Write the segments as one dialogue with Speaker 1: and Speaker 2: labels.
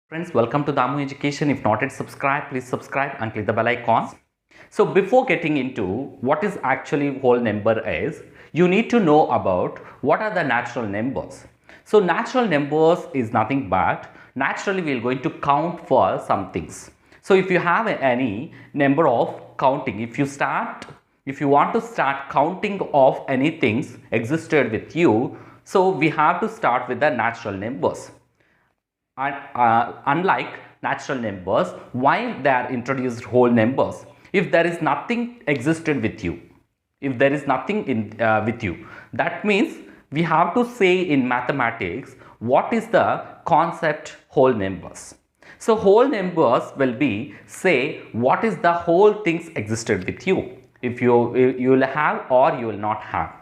Speaker 1: Friends, welcome to Damu Education. If not yet subscribed, please subscribe and click the bell icon. So before getting into what is actually whole number is, you need to know about what are the natural numbers. So natural numbers is nothing but naturally we are going to count for some things. So if you have any number of counting, if you want to start counting of any things existed with you, so we have to start with the natural numbers. And unlike natural numbers, why they are introduced whole numbers? If there is nothing existed with you, if there is nothing in with you, that means we have to say in mathematics what is the concept whole numbers. So whole numbers will be say what is the whole things existed with you. If you will have or you will not have.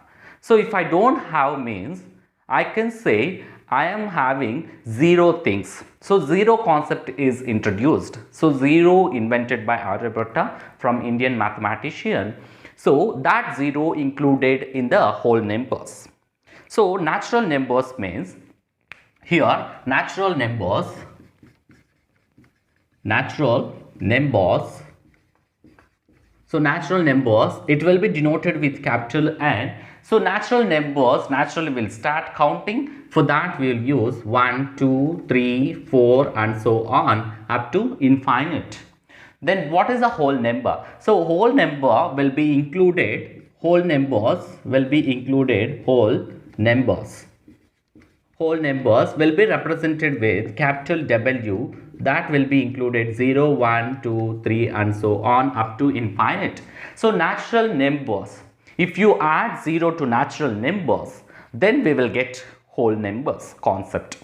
Speaker 1: So if I don't have means I can say I am having zero things. So zero concept is introduced. So zero invented by Aryabhatta from Indian mathematician. So that zero included in the whole numbers. So natural numbers means here natural numbers so natural numbers, it will be denoted with capital N. So natural numbers naturally will start counting. For that we will use 1, 2, 3, 4 and so on up to infinite. Then what is a whole number? So whole number will be included, whole numbers will be represented with capital W, that will be included 0, 1, 2, 3 and so on up to infinite. So natural numbers, if you add 0 to natural numbers, then we will get whole numbers concept.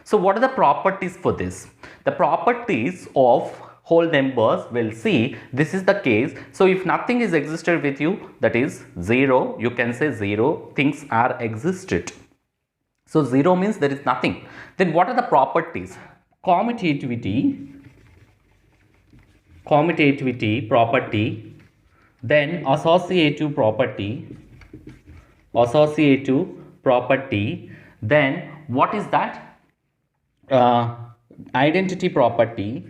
Speaker 1: So what are the properties for this? The properties of whole numbers will see this is the case. So if nothing is existed with you, that is 0, you can say 0 things are existed. So 0 means there is nothing. Then what are the properties? Commutativity property, then associative property, then what is that? Identity property,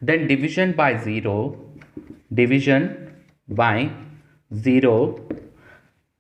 Speaker 1: then division by zero.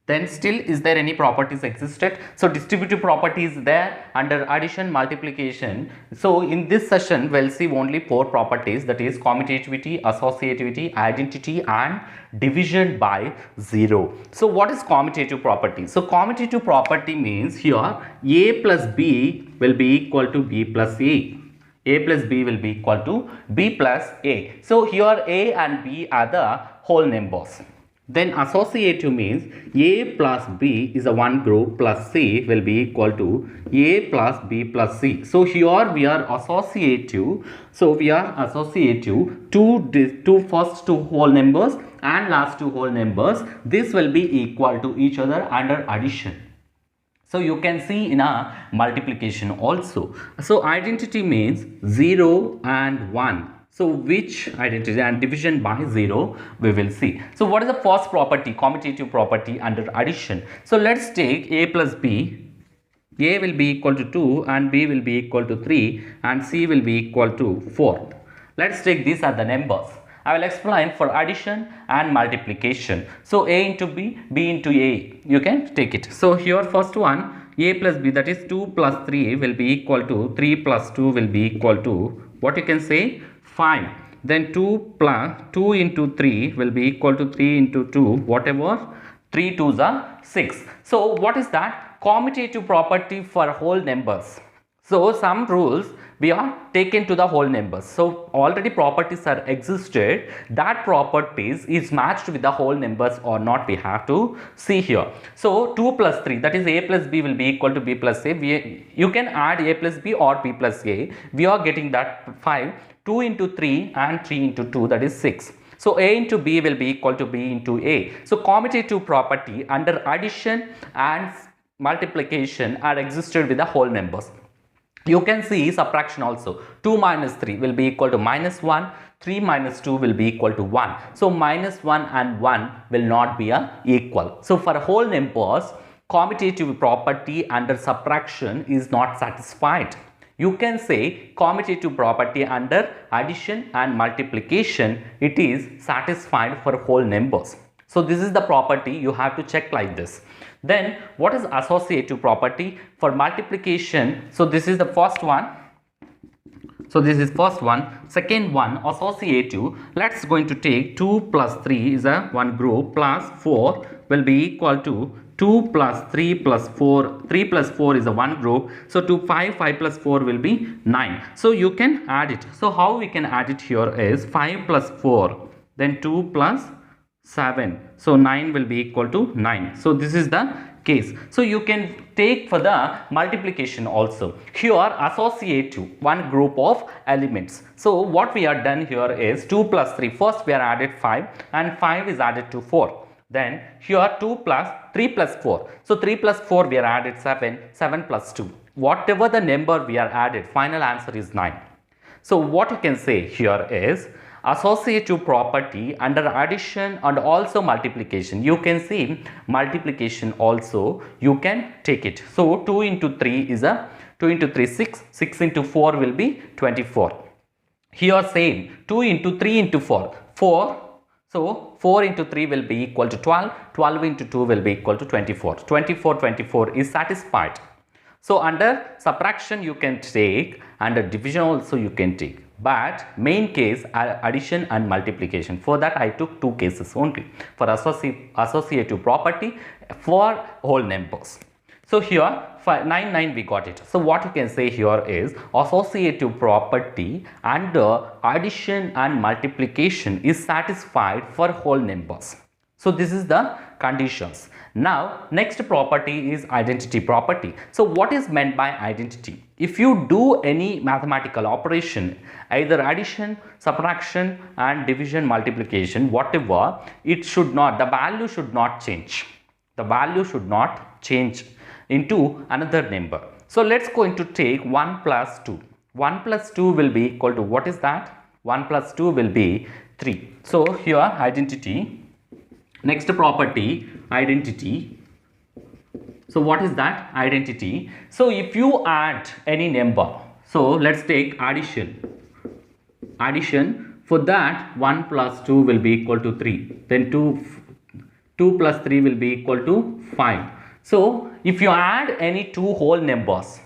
Speaker 1: Then still is there any properties existed? So distributive property is there under addition, multiplication. So in this session we'll see only 4 properties, that is commutativity, associativity, identity and division by 0. So what is commutative property? So commutative property means here A plus B will be equal to B plus A. A plus B will be equal to B plus A. So here A and B are the whole numbers. Then associative means A plus B is a one group plus C will be equal to A plus B plus C. So here we are associative. So we are associative two first two whole numbers and last two whole numbers. This will be equal to each other under addition. So you can see in a multiplication also. So identity means 0 and 1. So which identity and division by 0 we will see. So what is the first property? Commutative property under addition. So let's take A plus B. A will be equal to 2 and B will be equal to 3 and C will be equal to 4. Let's take these are the numbers. I will explain for addition and multiplication. So A into B, B into A. You can take it. So here first one A plus B, that is 2 plus 3 will be equal to 3 plus 2 will be equal to what you can say 5. Then 2 into 3 will be equal to 3 into 2, whatever 3 2s are 6. So what is that? Commutative property for whole numbers. So some rules we are taken to the whole numbers. So already properties are existed, that properties is matched with the whole numbers or not, we have to see here. So 2 plus 3, that is A plus B will be equal to B plus A. You can add A plus B or B plus A. We are getting that 5. 2 into 3 and 3 into 2, that is 6. So A into B will be equal to B into A. So commutative property under addition and multiplication are existed with the whole numbers. You can see subtraction also. 2 minus 3 will be equal to minus 1. 3 minus 2 will be equal to 1. So minus 1 and 1 will not be equal. So for whole numbers, commutative property under subtraction is not satisfied. You can say commutative property under addition and multiplication, it is satisfied for whole numbers. So this is the property you have to check like this. Then what is associative property for multiplication? So this is the first one. So this is first one. Second one, associative. Let's going to take 2 plus 3 is a one group, plus 4 will be equal to 2 plus 3 plus 4. 3 plus 4 is a one group. So 2, 5 plus 4 will be 9. So you can add it. So how we can add it here is 5 plus 4, then 2 plus 7. So 9 will be equal to 9. So this is the case. So you can take for the multiplication also. Here associative, one group of elements. So what we are done here is 2 plus 3. First we are added 5 and 5 is added to 4. Then here 2 plus 3 plus 4. So 3 plus 4 we are added 7. 7 plus 2. Whatever the number we are added, final answer is 9. So what you can say here is associative property under addition and also multiplication. You can see multiplication also you can take it. So 2 into 3 is a 2 into 3 6, 6 into 4 will be 24. Here same 2 into 3 into 4 4. So 4 into 3 will be equal to 12. 12 into 2 will be equal to 24. 24 is satisfied. So under subtraction you can take, under division also you can take. But main case addition and multiplication. For that I took two cases only for associative property for whole numbers. So here 9 we got it. So what you can say here is associative property under addition and multiplication is satisfied for whole numbers. So this is the conditions. Now next property is identity property. So what is meant by identity? If you do any mathematical operation, either addition, subtraction and division, multiplication, whatever, it should not, the value should not change. The value should not change into another number. So let's going to take 1 plus 2. 1 plus 2 will be equal to, what is that? 1 plus 2 will be 3. So here identity. Next property, identity. So what is that? Identity. So if you add any number, so let's take addition. Addition, for that 1 plus 2 will be equal to 3. Then 2 plus 3 will be equal to 5. So if you add any two whole numbers,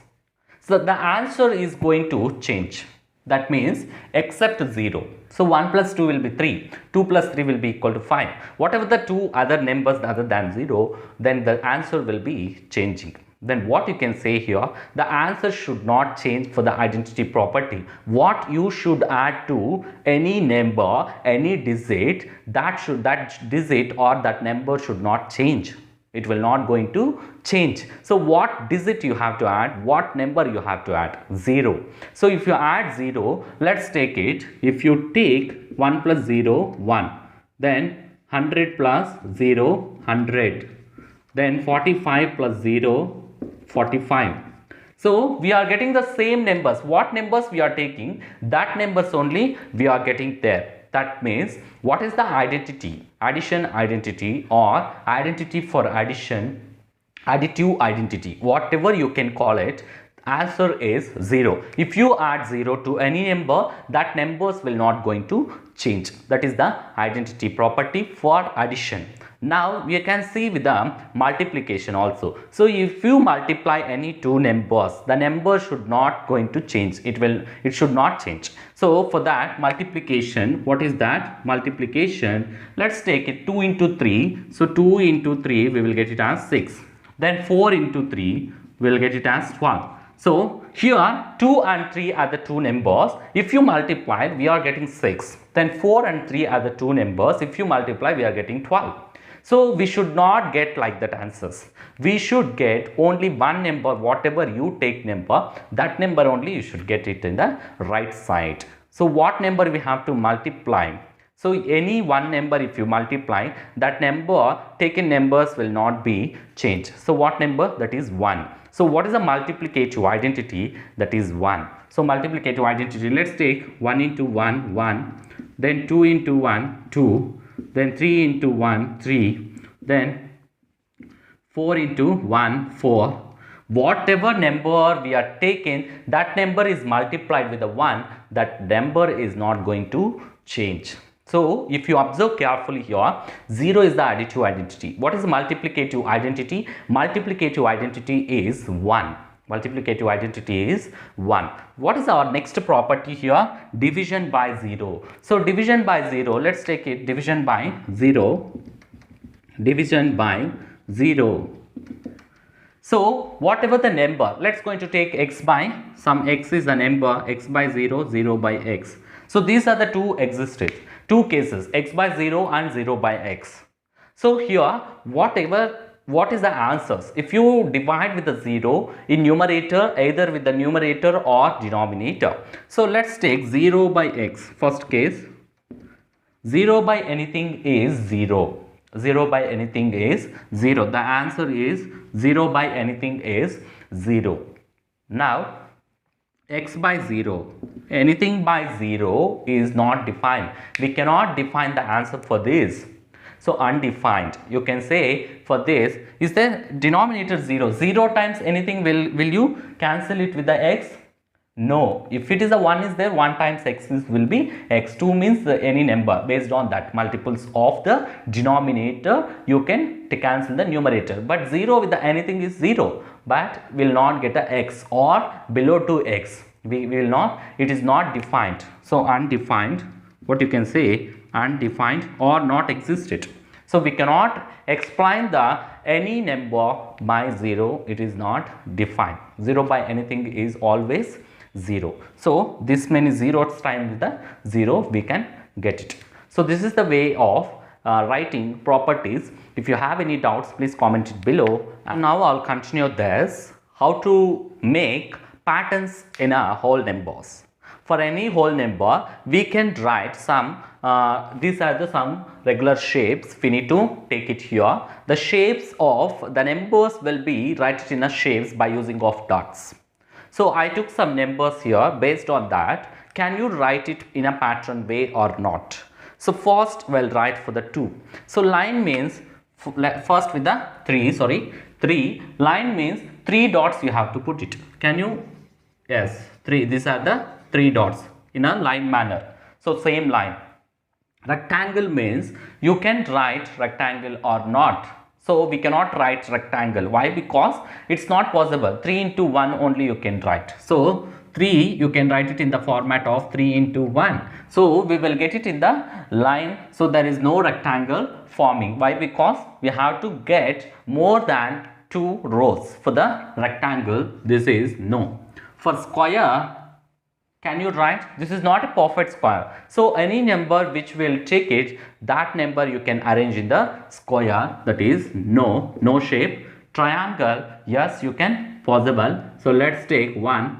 Speaker 1: so the answer is going to change. That means except 0. So 1 plus 2 will be 3. 2 plus 3 will be equal to 5. Whatever the two other numbers other than 0, then the answer will be changing. Then what you can say here, the answer should not change for the identity property. What you should add to any number, any digit, that digit or that number should not change. It will not going to change. So what digit you have to add, what number you have to add? 0. So if you add 0, let's take it. If you take 1 plus 0, 1. Then 100 plus 0, 100. Then 45 plus 0, 45. So we are getting the same numbers. What numbers we are taking, that numbers only we are getting there. That means what is the identity? Addition identity or identity for addition, additive identity, whatever you can call it, answer is 0. If you add 0 to any number, that numbers will not going to change. That is the identity property for addition. Now we can see with the multiplication also. So if you multiply any two numbers, the number should not going to change. It should not change. So for that multiplication, what is that? Multiplication, let's take it 2 into 3. So 2 into 3 we will get it as 6. Then 4 into 3 we will get it as 12. So here 2 and 3 are the two numbers. If you multiply, we are getting 6. Then 4 and 3 are the two numbers. If you multiply, we are getting 12. So we should not get like that answers. We should get only one number. Whatever you take number, that number only you should get it in the right side. So what number we have to multiply? So any one number if you multiply, that number taken numbers will not be changed. So what number? That is 1. So what is the multiplicative identity? That is 1. So multiplicative identity, let's take 1 into 1, 1. Then 2 into 1, 2. Then 3 into 1, 3. Then 4 into 1, 4. Whatever number we are taking, that number is multiplied with the 1, that number is not going to change. So, if you observe carefully here, 0 is the additive identity. What is the multiplicative identity? Multiplicative identity is 1. Multiplicative identity is 1. What is our next property here? Division by 0. So, division by 0, let's take it division by 0. Division by 0. So, whatever the number, let's going to take x by, some x is the number, x by 0, 0 by x. So, these are the two existed, two cases, x by 0 and 0 by x. So, here what is the answers? If you divide with the 0 in numerator, either with the numerator or denominator. So, let's take 0 by x, first case, 0 by anything is 0. 0 by anything is 0. The answer is 0 by anything is 0. Now, x by 0, anything by 0 is not defined. We cannot define the answer for this. So, undefined. You can say for this, is the denominator 0? 0 times anything, will you cancel it with the x? No. If it is a 1 is there, 1 times x will be x. 2 means any number. Based on that, multiples of the denominator, you can cancel the numerator. But 0 with the anything is 0. But will not get a x or below 2x. We will not, it is not defined. So, undefined, what you can say, undefined or not existed. So, we cannot explain the any number by 0, it is not defined. 0 by anything is always 0. So, this many zeros times with the 0 we can get it. So, this is the way of writing properties. If you have any doubts, please comment it below. And now I'll continue this, how to make patterns in a whole numbers. For any whole number, we can write some, these are the some regular shapes. We need to take it here. The shapes of the numbers will be written in a shapes by using of dots. So, I took some numbers here. Based on that, can you write it in a pattern way or not? So, first we'll write for the 2. So, line means, first with the 3, line means 3 dots you have to put it. Can you? Yes, 3, these are the 3 dots in a line manner. So, same line. Rectangle means you can write rectangle or not. So, we cannot write rectangle. Why? Because it's not possible. 3 into 1 only you can write. So, 3 you can write it in the format of 3 into 1. So, we will get it in the line. So, there is no rectangle forming. Why? Because we have to get more than 2 rows. For the rectangle, this is no. For square, can you write? This is not a perfect square. So, any number which will take it, that number you can arrange in the square, that is no shape. Triangle, yes, you can, possible. So, let's take 1,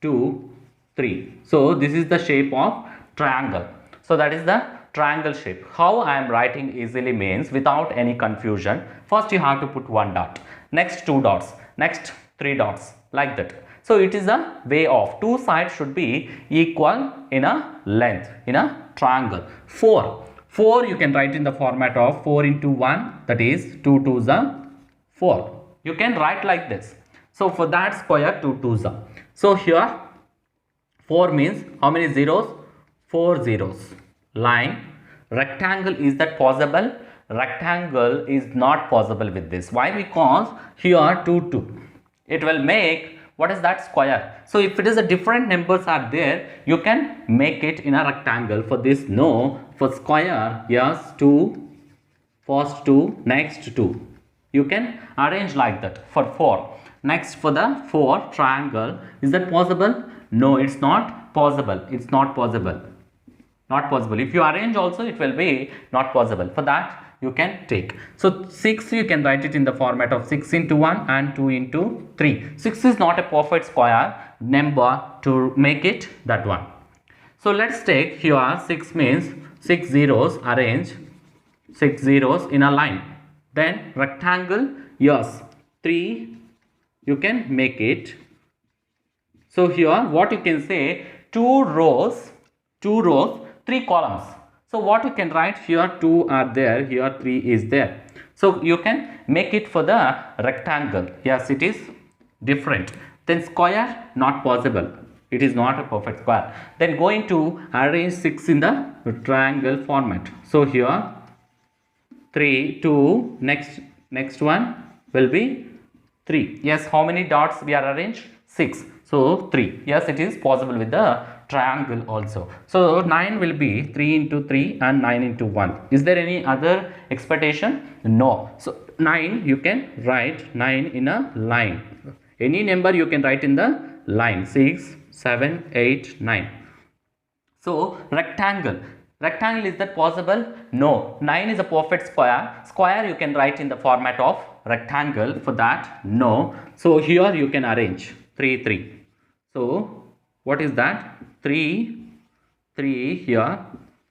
Speaker 1: 2, 3. So, this is the shape of triangle. So, that is the triangle shape. How I am writing easily means without any confusion. First, you have to put 1 dot, next 2 dots, next 3 dots, like that. So, it is a way of 2 sides should be equal in a length in a triangle. 4 you can write in the format of 4 into 1, that is 2 2s are 4. You can write like this. So, for that square 2 2s are. So, here 4 means how many zeros? 4 zeros. Line. Rectangle, is that possible? Rectangle is not possible with this. Why? Because here 2 2. It will make, what is that, square? So, if it is a different numbers are there, you can make it in a rectangle. For this, no. For square, yes, 2, first 2, next 2. You can arrange like that for 4. Next, for the 4 triangle, is that possible? No, it's not possible. It's not possible. Not possible. If you arrange also, it will be not possible. For that, you can take. So, 6 you can write it in the format of 6 into 1 and 2 into 3. 6 is not a perfect square number to make it that one. So, let's take here 6 means 6 zeros, arrange 6 zeros in a line. Then rectangle, yes, 3 you can make it. So, here what you can say, 2 rows, 3 columns. So, what you can write here, 2 are there, here 3 is there. So you can make it for the rectangle. Yes, it is different. Then square, not possible. It is not a perfect square. Then going to arrange 6 in the triangle format. So here 3, 2, next one will be 3. Yes, how many dots we are arranged? 6. So 3. Yes, it is possible with the triangle also. So 9 will be 3 into 3 and 9 into 1. Is there any other expectation? No. So 9 you can write 9 in a line. Any number you can write in the line. 6, 7, 8, 9. So rectangle. Rectangle, is that possible? No. 9 is a perfect square. Square you can write in the format of rectangle. For that, no. So here you can arrange 3, 3. So what is that? 3, 3 here.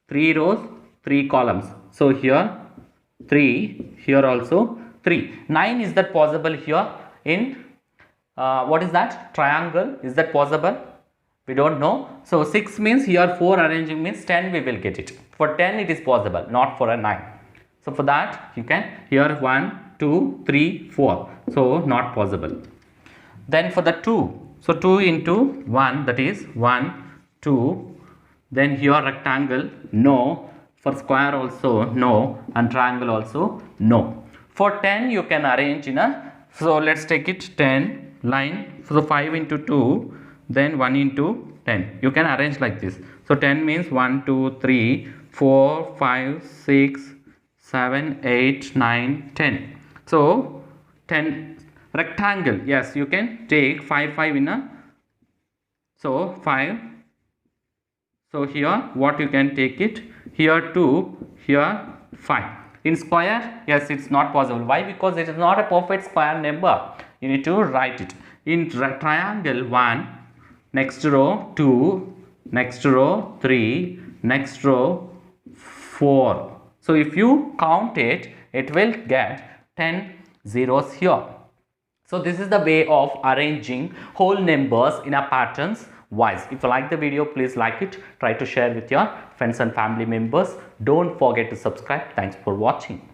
Speaker 1: 3 rows, 3 columns. So here 3, here also 3. 9 is that possible here in what is that? Triangle. Is that possible? We don't know. So 6 means here 4 arranging means 10 we will get it. For 10 it is possible, not for a 9. So for that you can here 1, 2, 3, 4. So not possible. Then for the 2. So 2 into 1, that is 1, 2. Then here rectangle, no. For square also no. And triangle also no. For 10 you can arrange in a, so let's take it 10 line. So 5 into 2. Then 1 into 10. You can arrange like this. So 10 means 1, 2, 3, 4, 5, 6, 7, 8, 9, 10. So 10 rectangle. Yes, you can take 5, 5 in a. So 5. So here what you can take it? Here 2, here 5. In square, yes, it's not possible. Why? Because it is not a perfect square number. You need to write it. In triangle, 1. Next row 2, next row 3, next row 4. So if you count it, it will get 10 zeros here. So this is the way of arranging whole numbers in a patterns wise. If you like the video, please like it. Try to share with your friends and family members. Don't forget to subscribe. Thanks for watching.